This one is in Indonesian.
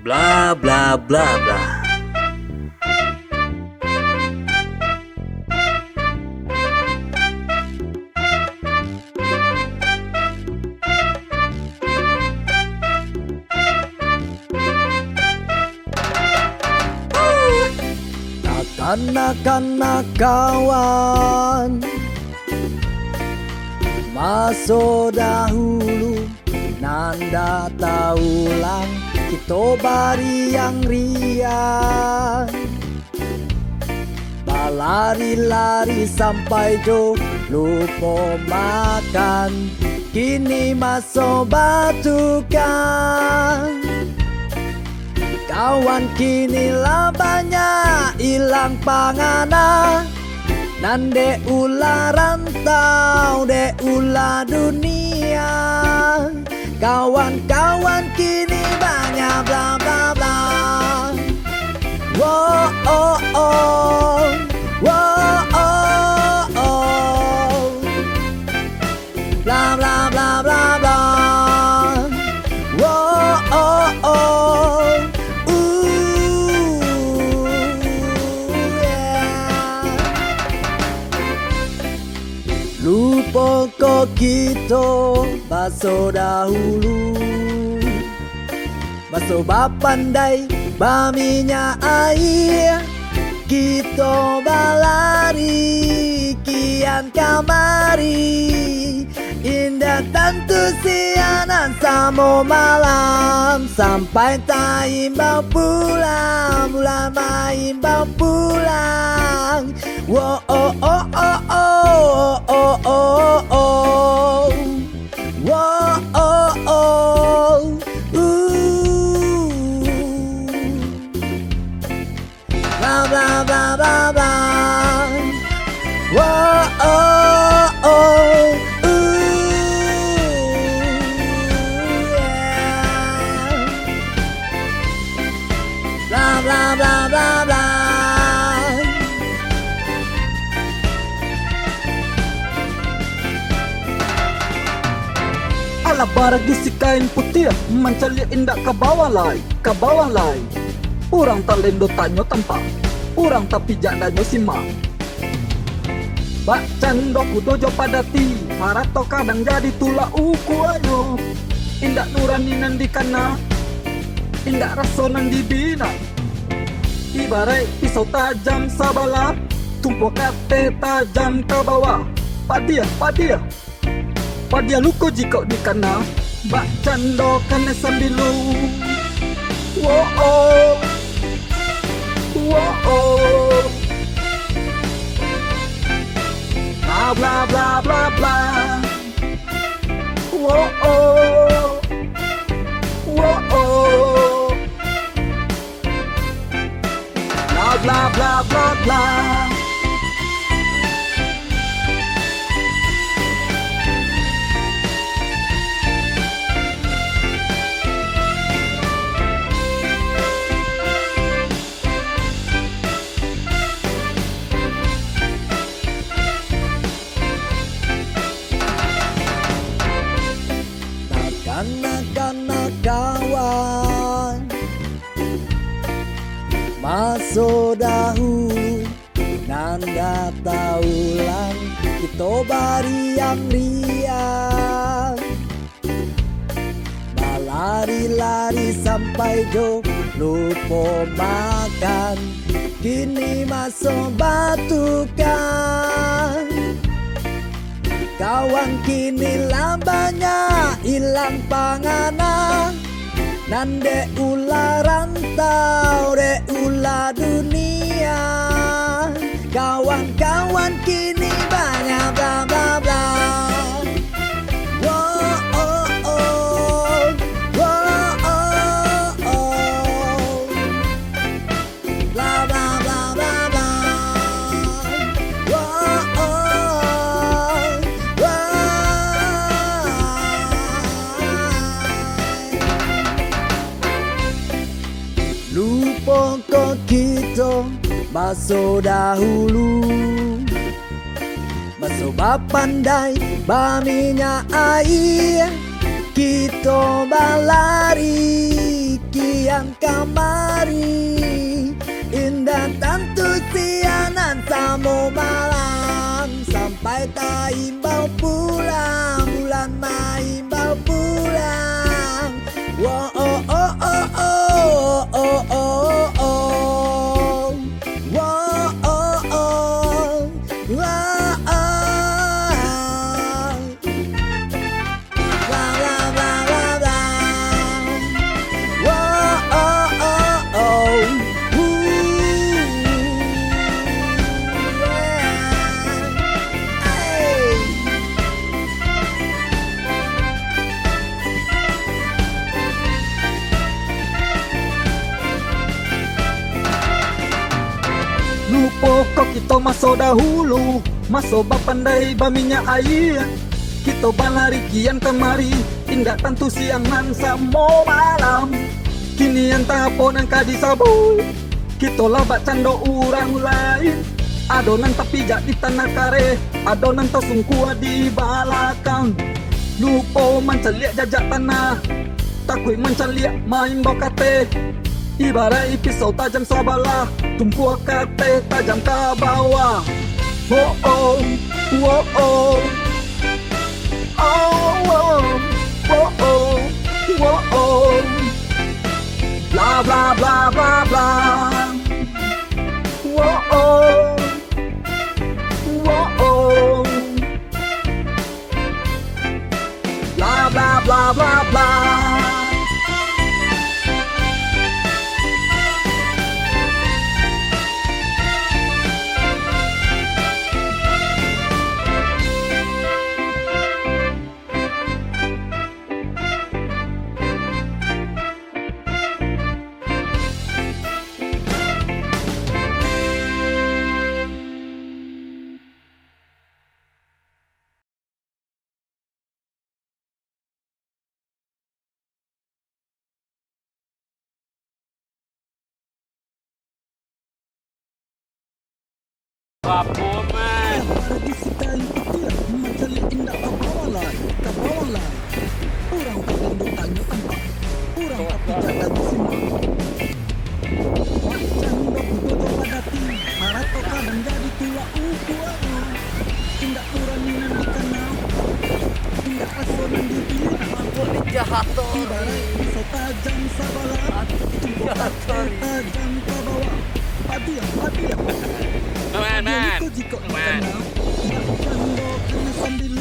Bla bla bla bla. Kanak-kanak kawan, masa dahulu nanda taulang kita bari yang riang, balari-lari sampai jo lupa makan, kini masa batukan. Kawan kini lah banyak hilang pangana, nan de ulah rantau, de ulah dunia. Kawan-kawan kini banyak bla bla bla. Wow oh oh, wow oh oh, bla bla bla bla bla. Wow oh oh. Lupa kok kita baso dahulu, baso bapandai baminya air, kita balari kian kamari, indah tentu sianan samo malam, sampai tak imbau pulang, bulan imbau pulang. Wow oh oh oh oh oh oh oh, wow oh oh, bla bla bla bla bla, wow oh oh, yeah, bla bla bla bla bla. Ala barak isi kain putih mencari indah ke bawah lai, ke bawah lai. Orang tak lendo tanyo tempat, orang tapi jandanyo simak. Bak candoku dojo padati, marato kadang jadi tula uku ayo. Indah nurani nandi kana, indah raso nandi bina. Ibarat pisau tajam sabala, tumpuk kate tajam ke bawah. Padia, padia. Padia luko jika dikana, bak cando kane sambilu. Wow oh, wow oh, bla bla bla bla. Wow oh, wow oh, bla bla bla bla bla. Kanak-kanak kawan, masa dahulu nanda taulang kita bari yang riang, balari-lari sampai jo lupa makan, kini masa batukan. Kawan kini lah banyak hilang pangana, nan de ulah rantau, de ulah dunia. Kawan-kawan kini banyak bla bla bla. Wow oh oh, wow oh oh, bla bla bla bla bla. Wow oh, lupa kok kita baso dahulu, baso bapandai baminya air, kita balari kian kau dan main bawa pulang. Wah oh oh oh oh oh oh oh. Wah oh oh. Wah oh. Blah blah blah blah blah. Wah oh oh oh. Lupa kau kita masuk dahulu, masuk pandai baminya air. Kita balari kian kemari, tindak tentu siangan samo malam. Kini yang taponan kadi sabu, kita labak cando orang lain. Adonan tapi jak di tanah kare, adonan tersungkua di balakang. Lupa menceliak jajak tanah, takui menceliak main bokate. Ibarat pisau tajam sabalah, tumpu kate tajam ke bawah. Oh oh, oh oh, oh oh, oh oh, oh oh. Bla bla bla bla bla. Oh oh, oh oh. Bla bla bla bla bla. Vapor, man. Di sekali petir, menceli indah ke bawah lah, ke bawah lah. Orang tak rindu tanya tempat, orang tapi jaga simak. Wajah dok dodo padati, marat toka dan jadi tua ukuan. Tindak uraninan di kanal, tindak asonan di bina. Aku dijahatori. Ibarat pisau tajam sabalah, tumpu tajam ke bawah. Adiam, adiam. Man. Jika kenal, nak cando kena sambil